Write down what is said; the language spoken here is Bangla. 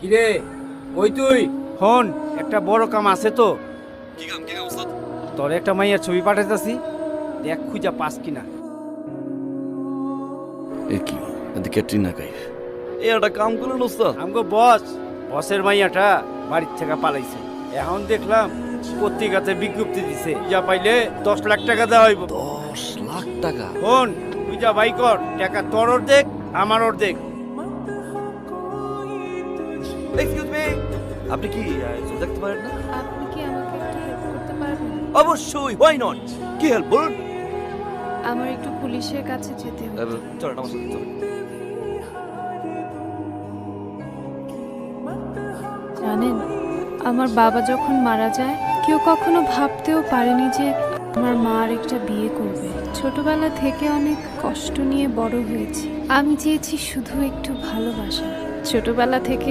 কিরে কই তুই? হন একটা বড় কাম আছে তো। কি কাম ওস্তাদ? তোর একটা মাইয়ার ছবি পাঠাইতাছি, দেখ খুঁজা পাস কিনা। এ কি এতে ক্যাটরিনা কাইফ? এ একটা কাম করলেন ওস্তাদ। আমগো বসের মাইয়াটা বাড়ির থেকে পালাইছে। এখন দেখলাম পত্রিকাতে বিজ্ঞপ্তি দিছে, যা পাইলে 10 লাখ টাকা দেওয়া হইব। 10 লাখ টাকা? হন তুই যা বাই কর, টাকা তোর অর্ধেক আমার অর্ধেক। এক্সকিউজ মি, আপনি কি দেখতে পারেন না? আপনি কি আমাকে একটু হেল্প করতে পারবেন? অবশ্যই, হোয়াই নট। কি হেল্প বলুন? আমার একটু পুলিশের কাছে যেতে হবে। চলেন আমার সাথে চলেন। জানেন, আমার বাবা যখন মারা যায় কেউ কখনো ভাবতেও পারেনি যে আমার মা আর একটা বিয়ে করবে। ছোটবেলা থেকে অনেক কষ্ট নিয়ে বড় হয়েছি। আমি চেয়েছি শুধু একটু ভালোবাসা। ছোটবেলা থেকে